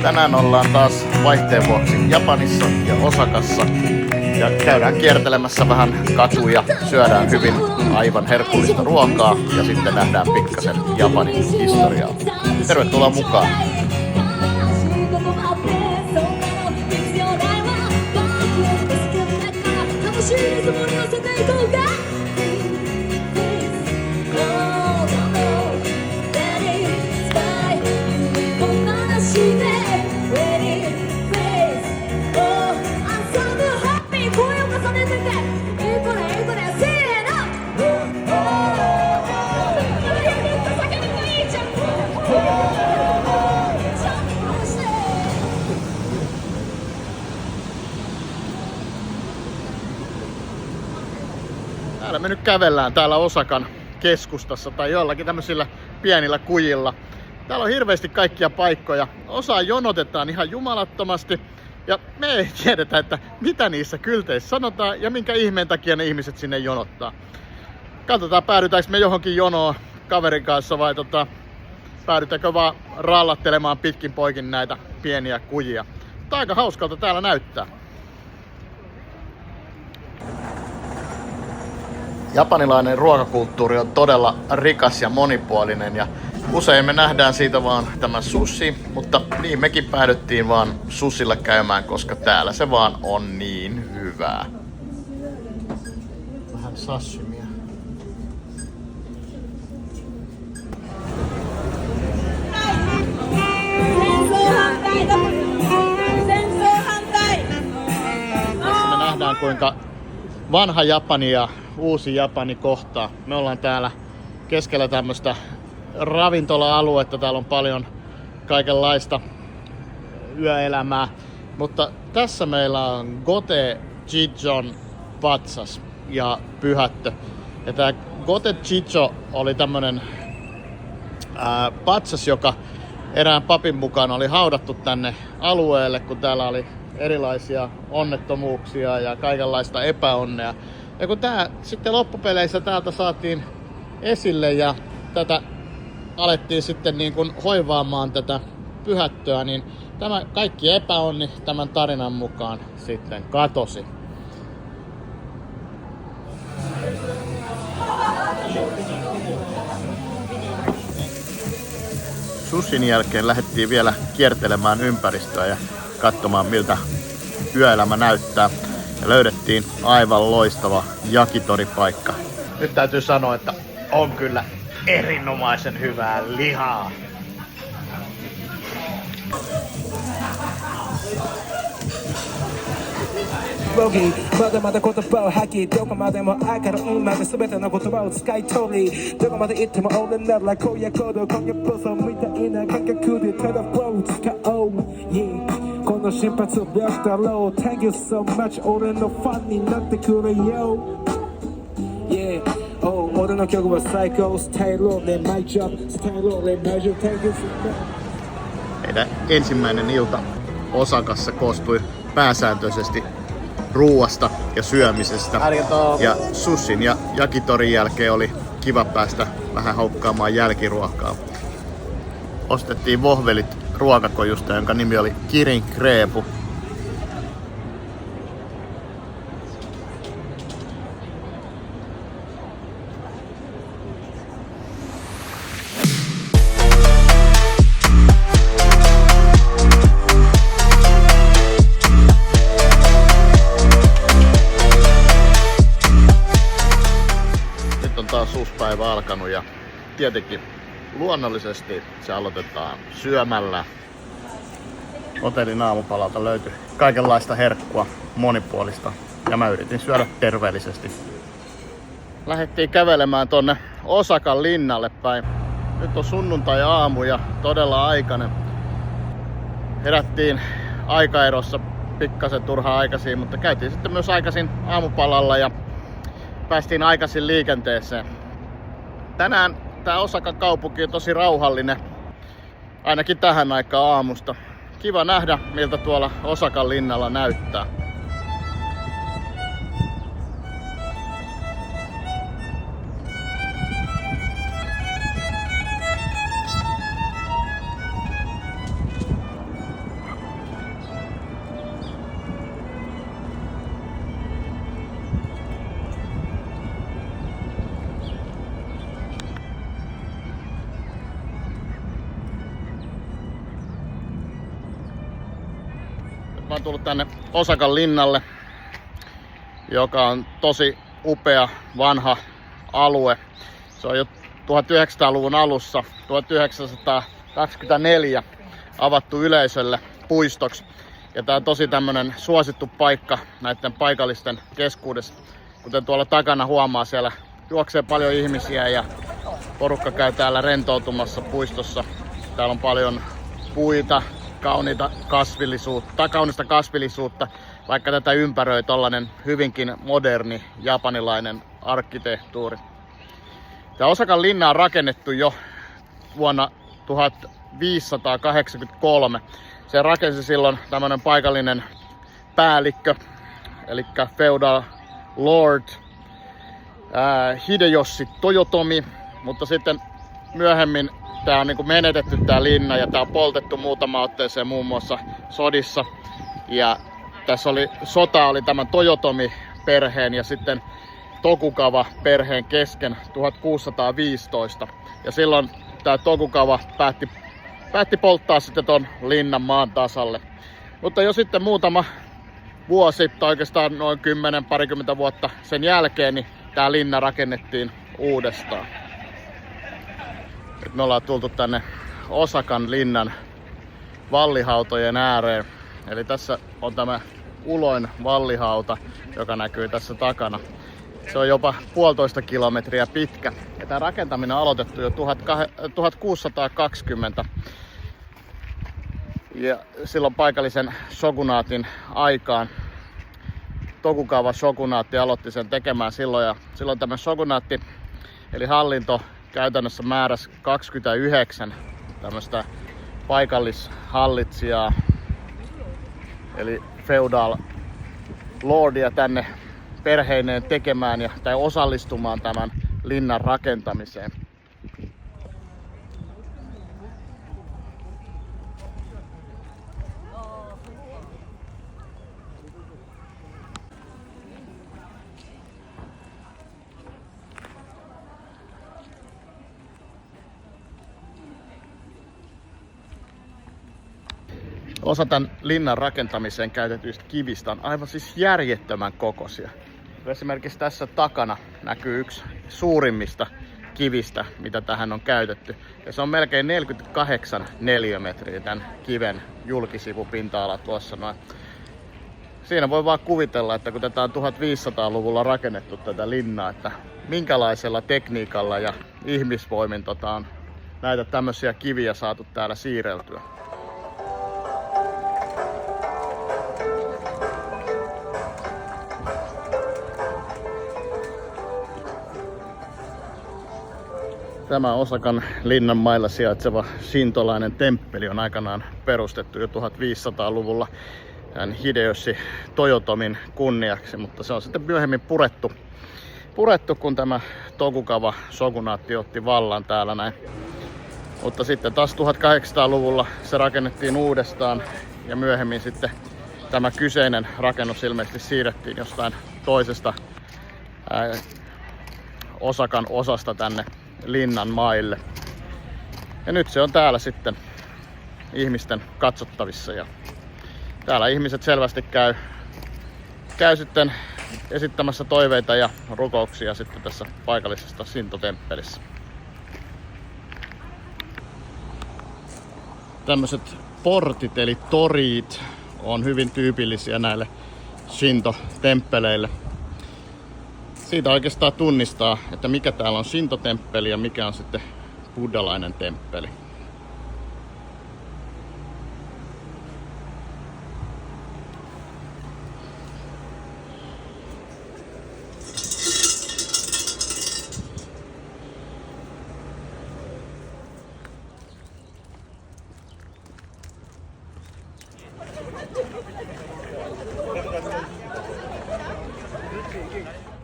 Tänään ollaan taas vaihteen vuoksi Japanissa ja Osakassa. Ja käydään kiertelemässä vähän katuja, syödään hyvin aivan herkullista ruokaa ja sitten nähdään pikkasen Japanin historiaa. Tervetuloa mukaan! Täällä me nyt kävellään täällä Osakan keskustassa tai jollakin tämmöisillä pienillä kujilla. Täällä on hirveästi kaikkia paikkoja. Osaa jonotetaan ihan jumalattomasti. Ja me ei tiedetä, että mitä niissä kylteissä sanotaan ja minkä ihmeen takia ne ihmiset sinne jonottaa. Katsotaan, päädytäänkö me johonkin jonoon kaverin kanssa vai päädytäänkö vaan rallattelemaan pitkin poikin näitä pieniä kujia. Tää on aika hauskalta täällä näyttää. Japanilainen ruokakulttuuri on todella rikas ja monipuolinen ja usein me nähdään siitä vaan tämä sushi, mutta niin mekin päädyttiin vaan sushilla käymään, koska täällä se vaan on niin hyvää. Vähän sashimia. Tässä me nähdään kuinka vanha Japani ja uusi Japani kohtaa. Me ollaan täällä keskellä tämmöstä ravintola-aluetta. Täällä on paljon kaikenlaista yöelämää. Mutta tässä meillä on Gote Chijon patsas ja pyhättö. Ja tää Gote Chijo oli tämmönen patsas, joka erään papin mukaan oli haudattu tänne alueelle, kun täällä oli erilaisia onnettomuuksia ja kaikenlaista epäonnea. Ja kun tää sitten loppupeleissä täältä saatiin esille ja tätä alettiin sitten niin kuin hoivaamaan tätä pyhättöä, niin tämä kaikki epäonni tämän tarinan mukaan sitten katosi. Sushin jälkeen lähdettiin vielä kiertelemään ympäristöä ja katsomaan miltä yöelämä näyttää. Ja löydettiin aivan loistava yakitori-paikka. Nyt täytyy sanoa, että on kyllä erinomaisen hyvää lihaa. Rogi, まだまだ言葉を吐きどこまでも愛から運まで全ての言葉を使い通りどこまで行っても俺なら荒野行動今夜放送みたいな感覚でただフロー使おう、yeah、この瞬発力だろう Thank you so much 俺のファンになってくれよ、yeah、俺の曲は最高スタイルで my job スタイルで my job Thank you so much. Meidän ensimmäinen ilta Osakassa koostui pääsääntöisesti ruuasta ja syömisestä. Ja sushin ja yakitorin jälkeen oli kiva päästä vähän haukkaamaan jälkiruokaa. Ostettiin vohvelit ruokakojusta, jonka nimi oli Kirin Kreepu. Taas uusi päivä alkanut ja tietenkin luonnollisesti se aloitetaan syömällä. Hotellin aamupalalta löytyi kaikenlaista herkkua, monipuolista ja mä yritin syödä terveellisesti. Lähdettiin kävelemään tonne Osakan linnalle päin. Nyt on sunnuntai-aamu ja todella aikainen. Herättiin aikaerossa pikkasen turhaan aikaisin, mutta käytiin sitten myös aikaisin aamupalalla ja päästiin aikaisin liikenteeseen. Tänään tää Osakan kaupunki on tosi rauhallinen, ainakin tähän aikaan aamusta. Kiva nähdä, miltä tuolla Osakan linnalla näyttää. Mä oon tullut tänne Osakan linnalle, joka on tosi upea vanha alue. Se on jo 1900-luvun alussa, 1924 avattu yleisölle puistoksi. Ja tää on tosi tämmönen suosittu paikka näiden paikallisten keskuudessa. Kuten tuolla takana huomaa, siellä juoksee paljon ihmisiä ja porukka käy täällä rentoutumassa puistossa. Täällä on paljon puita, kaunista kasvillisuutta, vaikka tätä ympäröi tollanen hyvinkin moderni japanilainen arkkitehtuuri. Tämä Osakan linna on rakennettu jo vuonna 1583. Se rakensi silloin tämmönen paikallinen päällikkö, eli feudal lord Hideyoshi Toyotomi, mutta sitten myöhemmin tää on niinku menetetty tää linna ja tää on poltettu muutama otteeseen muun muassa sodissa. Ja tässä sota oli tämän Toyotomi-perheen ja sitten Tokugawa-perheen kesken 1615. Ja silloin tää Tokugawa päätti polttaa sitten ton linnan maan tasalle. Mutta jo sitten muutama vuosi, tai oikeastaan noin 10-20 vuotta sen jälkeen, niin tää linna rakennettiin uudestaan. Nyt me ollaan tultu tänne Osakan linnan vallihautojen ääreen. Eli tässä on tämä uloin vallihauta, joka näkyy tässä takana. Se on jopa 1,5 kilometriä pitkä. Ja tämä rakentaminen on aloitettu jo 1620. Ja silloin paikallisen shogunaatin aikaan Tokugawa shogunaatti aloitti sen tekemään silloin. Ja silloin tämä shogunaatti, eli hallinto, käytännössä määräsi 29 tämmöistä paikallishallitsijaa, eli feudal lordia tänne perheineen tekemään tai osallistumaan tämän linnan rakentamiseen. Osa tämän linnan rakentamiseen käytetyistä kivistä on aivan siis järjettömän kokoisia. Esimerkiksi tässä takana näkyy yksi suurimmista kivistä, mitä tähän on käytetty. Ja se on melkein 48 neliömetriä tämän kiven julkisivupinta-ala tuossa noin. Siinä voi vaan kuvitella, että kun tätä on 1500-luvulla rakennettu tätä linnaa, että minkälaisella tekniikalla ja ihmisvoimin on näitä tämmöisiä kiviä saatu täällä siirreltyä. Tämä Osakan linnan mailla sijaitseva shintolainen temppeli on aikanaan perustettu jo 1500-luvulla tämän Hideyoshi Toyotomin kunniaksi, mutta se on sitten myöhemmin purettu, kun tämä Tokugawa shogunaatti otti vallan täällä näin. Mutta sitten taas 1800-luvulla se rakennettiin uudestaan ja myöhemmin sitten tämä kyseinen rakennus ilmeisesti siirrettiin jostain toisesta Osakan osasta tänne linnan maille. Ja nyt se on täällä sitten ihmisten katsottavissa ja täällä ihmiset selvästi käy sitten esittämässä toiveita ja rukouksia sitten tässä paikallisessa Shinto-temppelissä. Tämmöiset portit eli torit on hyvin tyypillisiä näille Shinto-temppeleille. Siitä oikeastaan tunnistaa, että mikä täällä on Shinto-temppeli ja mikä on sitten buddhalainen temppeli.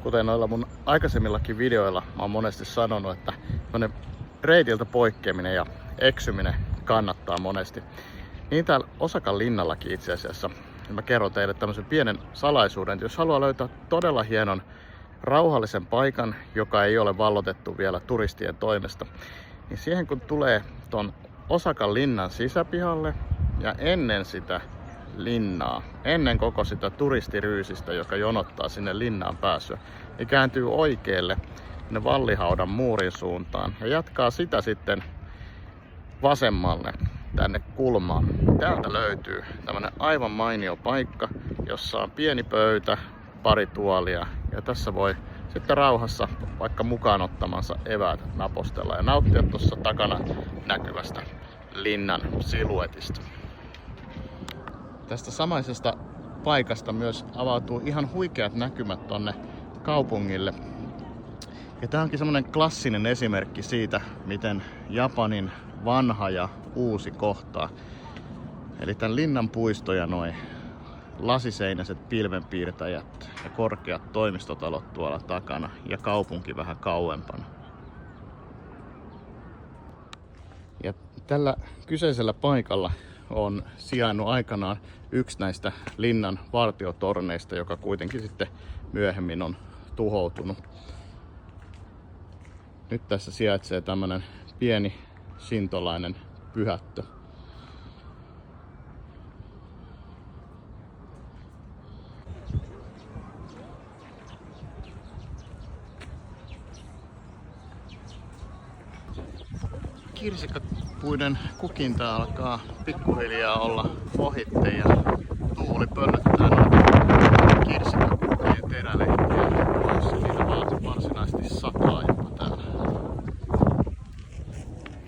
Kuten noilla mun aikaisemmillakin videoilla mä oon monesti sanonut, että reitiltä poikkeaminen ja eksyminen kannattaa monesti. Niin täällä Osakan linnallakin itse asiassa. Mä kerron teille tämmöisen pienen salaisuuden. Jos haluaa löytää todella hienon rauhallisen paikan, joka ei ole vallotettu vielä turistien toimesta, niin siihen kun tulee ton Osakan linnan sisäpihalle ja ennen sitä linnaa ennen koko sitä turistiryysistä, joka jonottaa sinne linnaan pääsyä, niin kääntyy oikealle ne Vallihaudan muurin suuntaan ja jatkaa sitä sitten vasemmalle tänne kulmaan. Täältä löytyy tämmönen aivan mainio paikka, jossa on pieni pöytä, pari tuolia ja tässä voi sitten rauhassa vaikka mukaan ottamansa eväät napostella ja nauttia tuossa takana näkyvästä linnan siluetista. Tästä samaisesta paikasta myös avautuu ihan huikeat näkymät tonne kaupungille. Ja tää onkin semmonen klassinen esimerkki siitä, miten Japanin vanha ja uusi kohtaa. Eli tän linnan puisto ja noi lasiseinäiset pilvenpiirtäjät ja korkeat toimistotalot tuolla takana ja kaupunki vähän kauempana. Ja tällä kyseisellä paikalla on sijainnut aikanaan yksi näistä linnan vartiotorneista, joka kuitenkin sitten myöhemmin on tuhoutunut. Nyt tässä sijaitsee tämmönen pieni shintolainen pyhättö. Kirsikkapuiden kukinta alkaa pikkuhiljaa olla ohitte ja tuuli pöllöttää noita kirsikkapuiden terälehtiä pois ja niillä varsinaisesti sataa jopa täällä.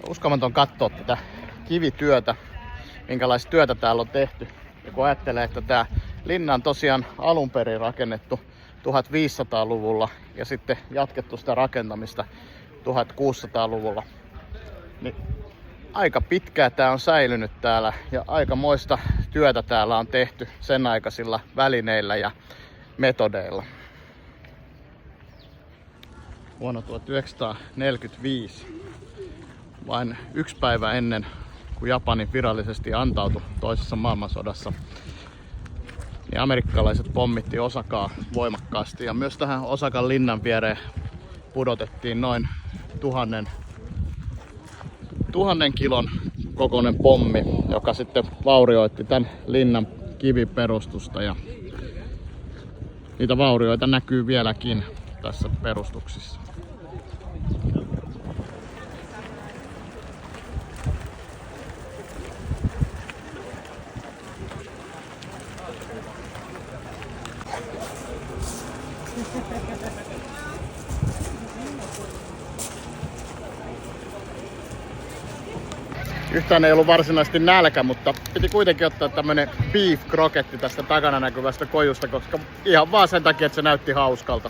Uskomaton katsoa tätä kivityötä, minkälaista työtä täällä on tehty. Ja kun ajattelee, että tää linna on tosiaan alun perin rakennettu 1500-luvulla ja sitten jatkettu sitä rakentamista 1600-luvulla. Niin aika pitkään tää on säilynyt täällä ja aikamoista työtä täällä on tehty sen aikaisilla välineillä ja metodeilla. Vuonna 1945, vain yksi päivä ennen kuin Japani virallisesti antautui toisessa maailmansodassa, niin amerikkalaiset pommitti Osakaa voimakkaasti ja myös tähän Osakan linnan viereen pudotettiin noin 1000 kilon kokoinen pommi, joka sitten vaurioitti tämän linnan kiviperustusta ja niitä vaurioita näkyy vieläkin tässä perustuksissa. Yhtään ei ollut varsinaisesti nälkä, mutta piti kuitenkin ottaa tämmönen beef kroketti tästä takana näkyvästä kojusta, koska ihan vaan sen takia, että se näytti hauskalta.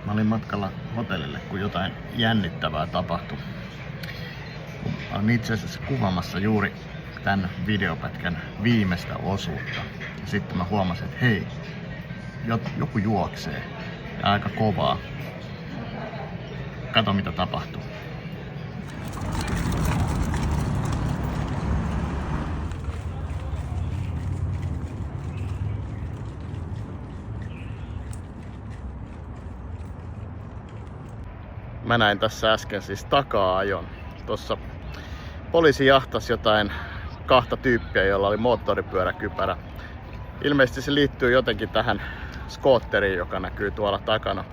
Mä olin matkalla hotellille, kun jotain jännittävää tapahtui. Olen itse asiassa kuvaamassa juuri tämän videopätkän viimeistä osuutta. Ja sitten mä huomasin, että hei, joku juoksee. Ja aika kovaa. Kato mitä tapahtuu. Mä näin tässä äsken siis taka-ajon. Tuossa poliisi jahtasi jotain kahta tyyppiä, jolla oli moottoripyöräkypärä. Ilmeisesti se liittyy jotenkin tähän skootteriin, joka näkyy tuolla takana.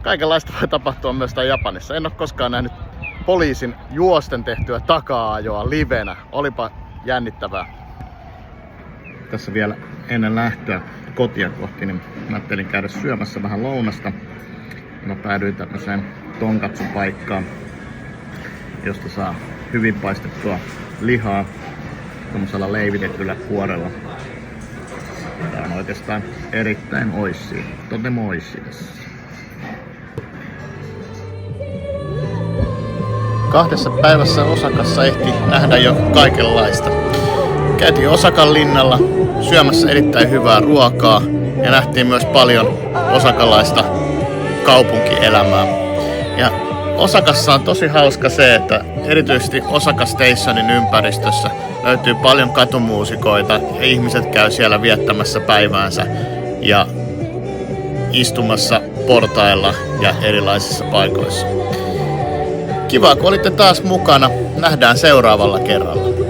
Kaikenlaista voi tapahtua myös täällä Japanissa. En ole koskaan nähnyt poliisin juosten tehtyä taka-ajoa livenä. Olipa jännittävää. Tässä vielä ennen lähtöä kotia kohti, niin mä ajattelin käydä syömässä vähän lounasta. Mä päädyin tämmöiseen tonkatsu-paikkaan, josta saa hyvin paistettua lihaa tommosella leivitetyllä kuorella. Tää on oikeastaan erittäin oishii. Totemo oishii tässä. 2 päivässä Osakassa ehti nähdä jo kaikenlaista. Käytiin Osakan linnalla syömässä erittäin hyvää ruokaa ja nähtiin myös paljon osakalaista kaupunkielämää. Ja Osakassa on tosi hauska se, että erityisesti Osaka Stationin ympäristössä löytyy paljon katumuusikoita ja ihmiset käy siellä viettämässä päiväänsä ja istumassa portailla ja erilaisissa paikoissa. Kiva, kun olitte taas mukana. Nähdään seuraavalla kerralla.